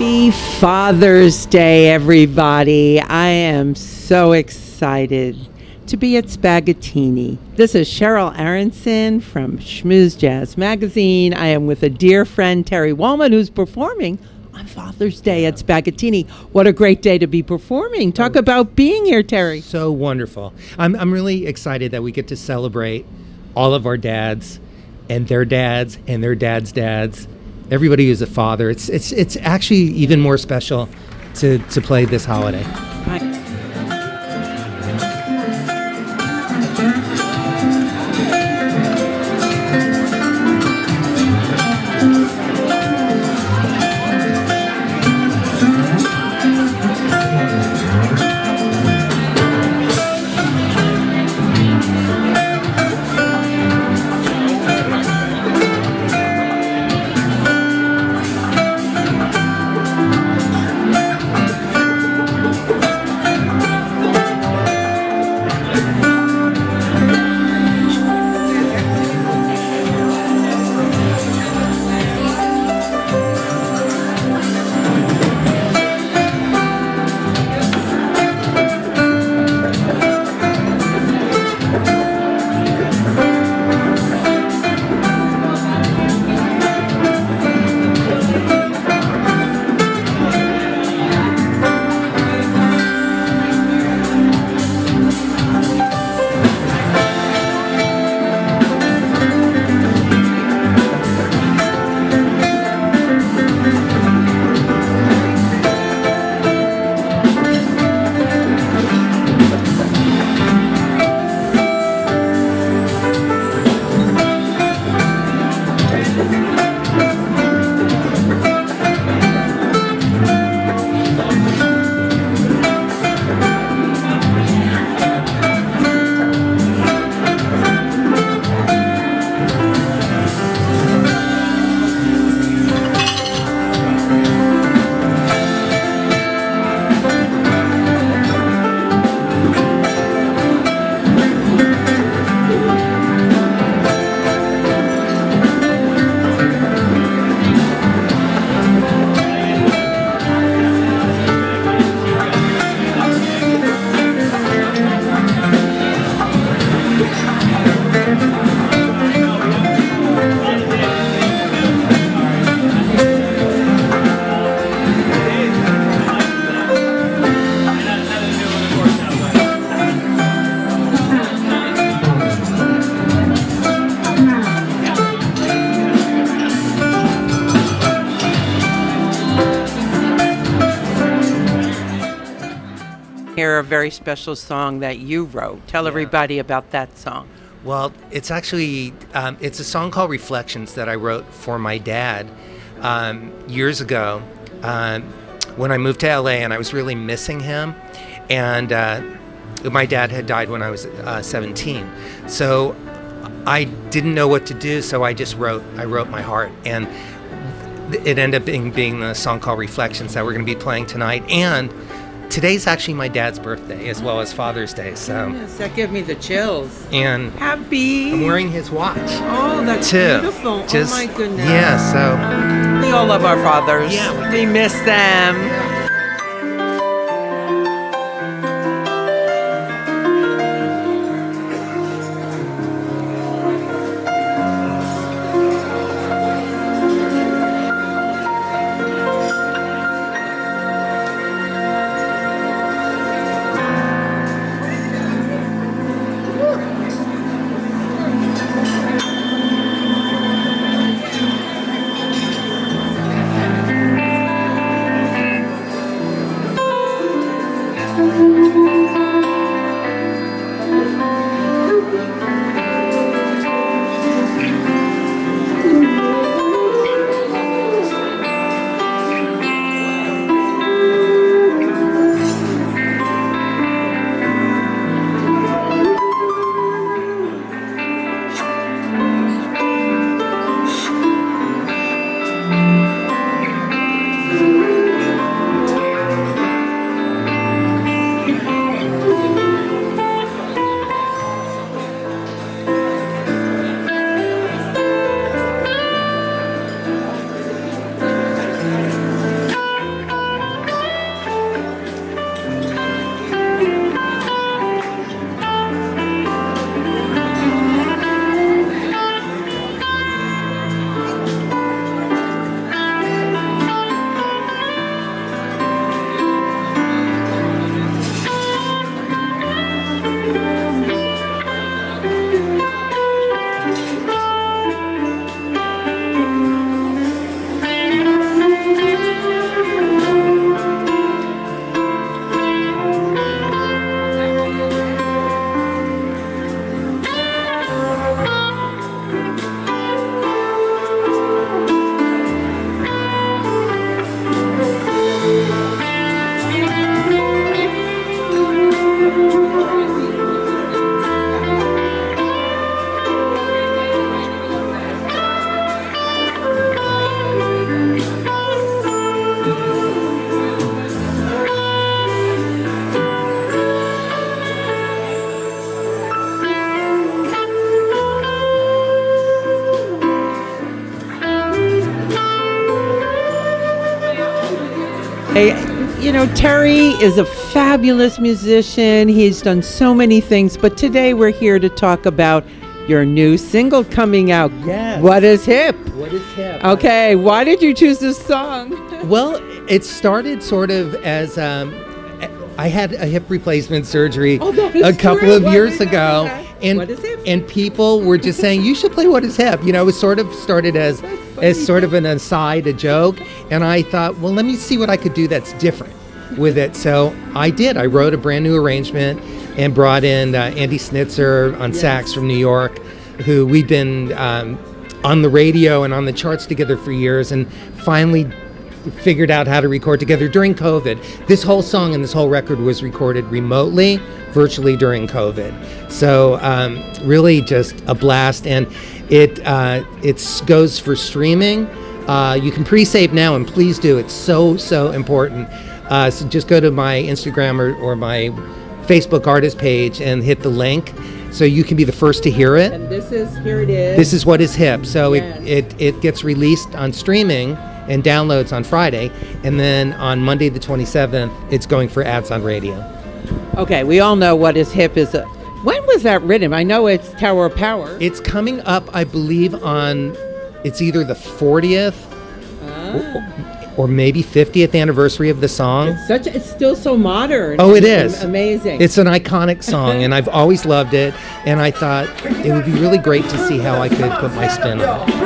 Happy Father's Day, everybody. I am so excited to be at Spaghettini. This is Cheryl Aronson from Schmooze Jazz Magazine. I am with a dear friend, Terry Wollman, who's performing on Father's Day at Spaghettini. What a great day to be performing. Talk about being here, Terry. So wonderful. I'm really excited that we get to celebrate all of our dads and their dads and their dads' dads. Everybody who's a father. It's actually even more special to play this holiday. Hear a very special song that you wrote. Tell everybody about that song. Well, it's actually it's a song called Reflections that I wrote for my dad years ago when I moved to LA, and I was really missing him. And my dad had died when I was 17, so I didn't know what to do. So I wrote my heart, and it ended up being the song called Reflections that we're going to be playing tonight. And today's actually my dad's birthday as well as Father's Day, so yes, that gives me the chills. And happy. I'm wearing his watch. Oh, that's too. Beautiful. Oh my goodness. Yeah, so we all love our fathers. Yeah, we miss them. Terry is a fabulous musician. He's done so many things, but today we're here to talk about your new single coming out. Yes. What is hip? What is hip? Okay, why did you choose this song? Well, it started sort of as I had a hip replacement surgery a couple of years ago, and What is hip? and people were just saying you should play What Is Hip. It was sort of started as sort of an aside, a joke, and I thought, well, let me see what I could do that's different with it. So I did. I wrote a brand new arrangement and brought in Andy Snitzer on sax from New York, who we'd been on the radio and on the charts together for years, and finally figured out how to record together during COVID. This whole song and this whole record was recorded remotely, virtually during COVID. So really just a blast, and it goes for streaming. You can pre-save now, and please do. It's so important. So just go to my Instagram or my Facebook artist page and hit the link, so you can be the first to hear it. And here it is. This is What Is Hip. So Yes. it gets released on streaming and downloads on Friday, and then on Monday the 27th, it's going for ads on radio. Okay, we all know What Is Hip is when was that written? I know it's Tower of Power. It's coming up, I believe, it's either the 40th or maybe 50th anniversary of the song. It's still so modern. Oh, it It's is. amazing. It's an iconic song, and I've always loved it, and I thought it would be really great to see how I could put my spin on it.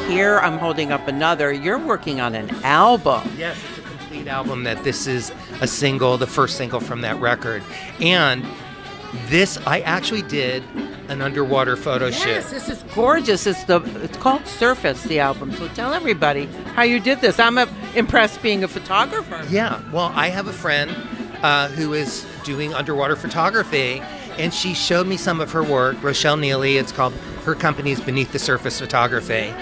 Here I'm holding up another. You're working on an album. Yes, it's a complete album. This is a single, the first single from that record. And I actually did an underwater photo shoot. Yes, this is gorgeous. It's called Surface, the album. So tell everybody how you did this. I'm impressed being a photographer. Yeah, well, I have a friend who is doing underwater photography, and she showed me some of her work. Rochelle Neely, her company's Beneath the Surface Photography.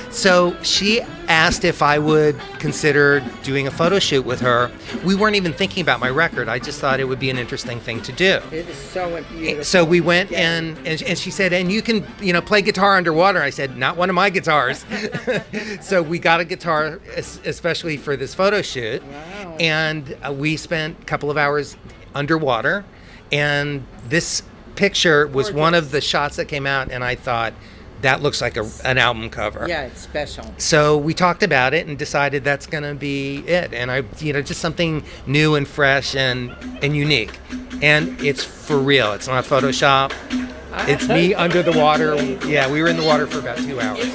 So she asked if I would consider doing a photo shoot with her. We weren't even thinking about my record. I just thought it would be an interesting thing to do. It is so beautiful. So we went, and she said, and you can play guitar underwater. I said, not one of my guitars. So we got a guitar especially for this photo shoot. Wow. And we spent a couple of hours underwater, and this picture was one of the shots that came out, and I thought, that looks like an album cover. Yeah, it's special. So we talked about it and decided that's going to be it. And just something new and fresh and unique. And it's for real. It's not Photoshop. It's me under the water. Yeah, we were in the water for about 2 hours.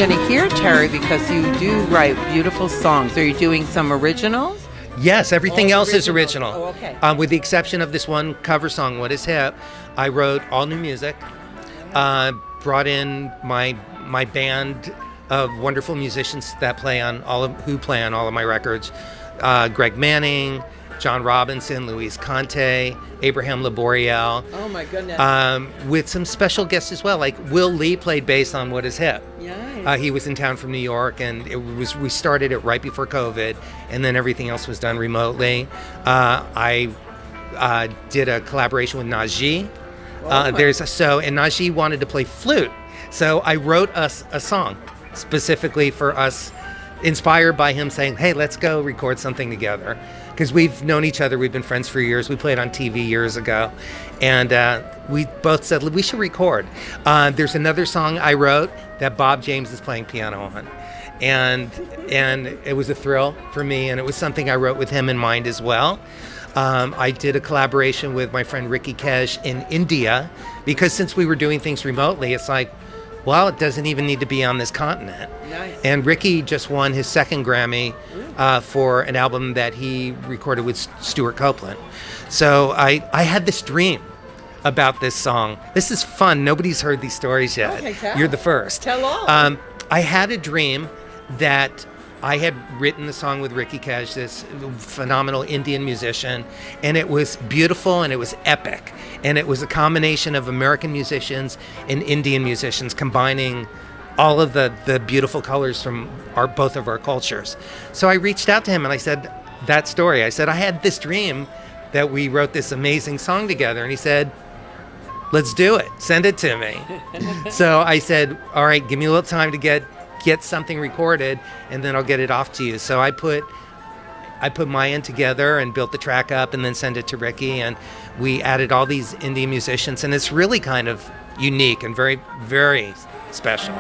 going to hear, Terry, because you do write beautiful songs. Are you doing some originals? Yes, everything All else is original. original. Oh, okay. With the exception of this one cover song, What Is Hip, I wrote all new music, brought in my band of wonderful musicians that play on all of my records, Greg Manning, John Robinson, Luis Conte, Abraham Laboriel. Oh my goodness. With some special guests as well, like Will Lee played bass on What Is Hip. Nice. He was in town from New York, and we started it right before COVID, and then everything else was done remotely. I did a collaboration with Najee. And Najee wanted to play flute, so I wrote us a song specifically for us, inspired by him saying, "Hey, let's go record something together." Because we've known each other, we've been friends for years. We played on TV years ago, and we both said we should record. There's another song I wrote that Bob James is playing piano on, and it was a thrill for me, and it was something I wrote with him in mind as well. I did a collaboration with my friend Ricky Kesh in India, because since we were doing things remotely, it's like, well, it doesn't even need to be on this continent. Nice. And Ricky just won his second Grammy for an album that he recorded with Stuart Copeland. So I had this dream about this song. This is fun. Nobody's heard these stories yet. Okay, tell. You're the first. Tell all. I had a dream that I had written the song with Ricky Kesh, this phenomenal Indian musician, and it was beautiful and it was epic. And it was a combination of American musicians and Indian musicians combining all of the beautiful colors from both of our cultures. So I reached out to him and I said that story. I said, I had this dream that we wrote this amazing song together. And he said, let's do it. Send it to me. So I said, all right, give me a little time to get something recorded, and then I'll get it off to you. So I put my end together and built the track up and then sent it to Ricky, and we added all these Indian musicians, and it's really kind of unique and very, very special.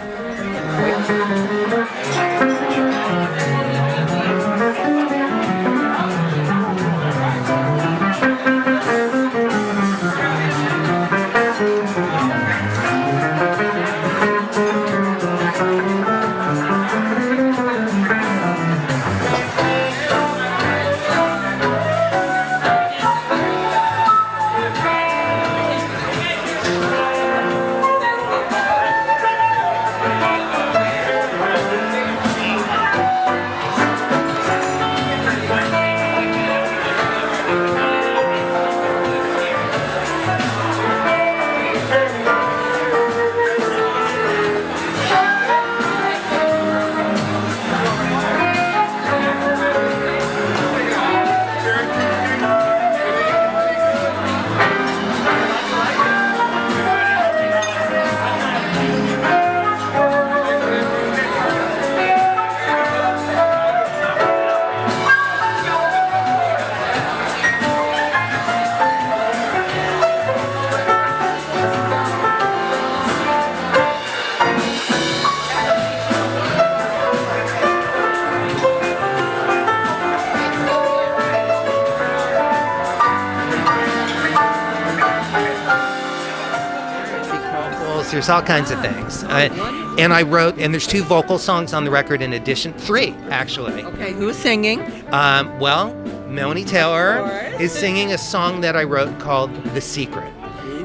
There's all kinds of things. And I wrote, and there's 2 vocal songs on the record in addition, 3 actually. Okay, who's singing? Well, Melanie Taylor is singing a song that I wrote called The Secret.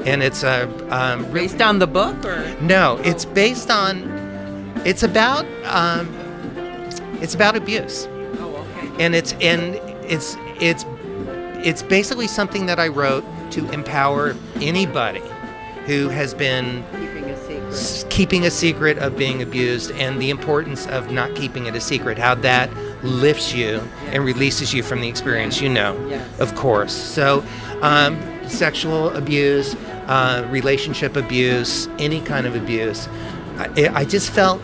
And it's Based on the book, or? No, it's based on, it's about abuse. Oh, okay. And it's basically something that I wrote to empower anybody who has been keeping a secret of being abused, and the importance of not keeping it a secret, how that lifts you and releases you from the experience, Yes. of course. So sexual abuse, relationship abuse, any kind of abuse. I just felt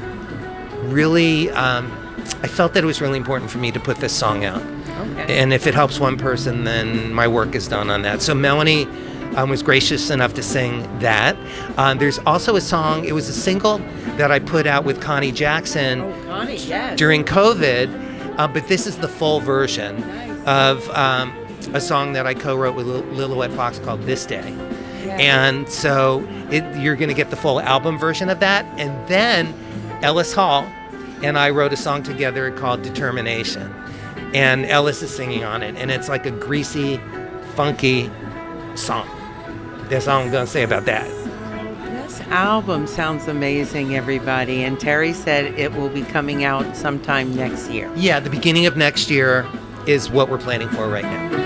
really, I felt that it was really important for me to put this song out. Okay. And if it helps one person, then my work is done on that. So Melanie was gracious enough to sing that. There's also a song, it was a single that I put out with Connie Jackson during COVID, but this is the full version of a song that I co-wrote with Lillywet Fox called This Day. And so you're going to get the full album version of that. And then Ellis Hall and I wrote a song together called Determination. And Ellis is singing on it. And it's like a greasy, funky song. That's all I'm going to say about that. This album sounds amazing, everybody. And Terry said it will be coming out sometime next year. Yeah, the beginning of next year is what we're planning for right now.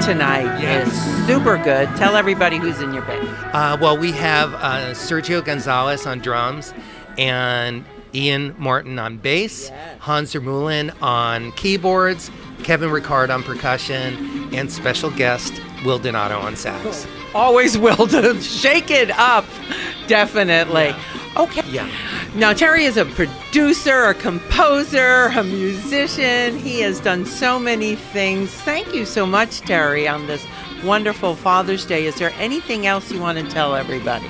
Tonight is super good. Tell everybody who's in your band. Well, we have Sergio Gonzalez on drums and Ian Martin on bass, yes. Hans Zermulin on keyboards, Kevin Ricard on percussion, and special guest Will Donato on sax. Always Will to shake it up. Definitely. Yeah. Okay. Yeah. Now, Terry is a producer, a composer, a musician. He has done so many things. Thank you so much, Terry, on this wonderful Father's Day. Is there anything else you want to tell everybody?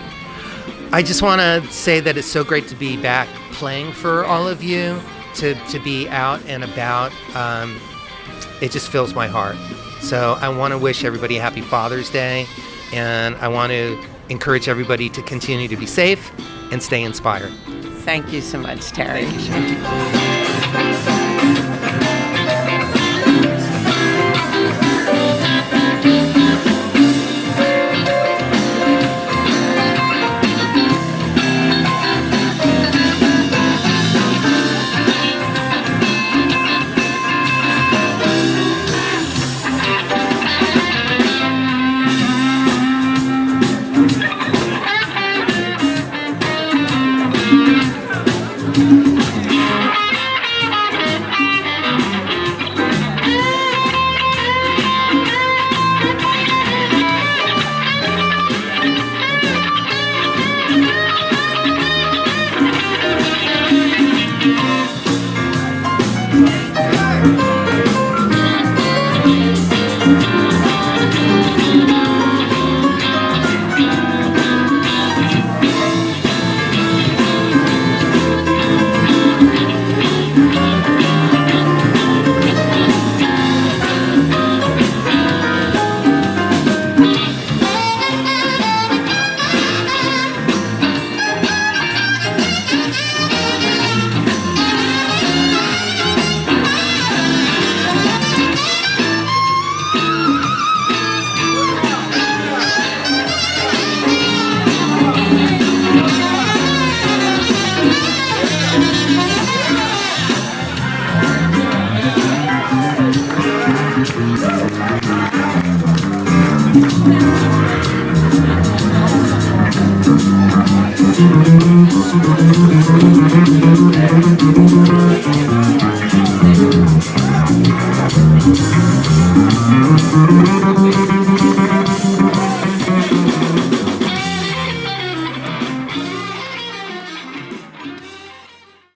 I just want to say that it's so great to be back playing for all of you, to be out and about. It just fills my heart. So I want to wish everybody a happy Father's Day, and I want to encourage everybody to continue to be safe and stay inspired. Thank you so much, Terry.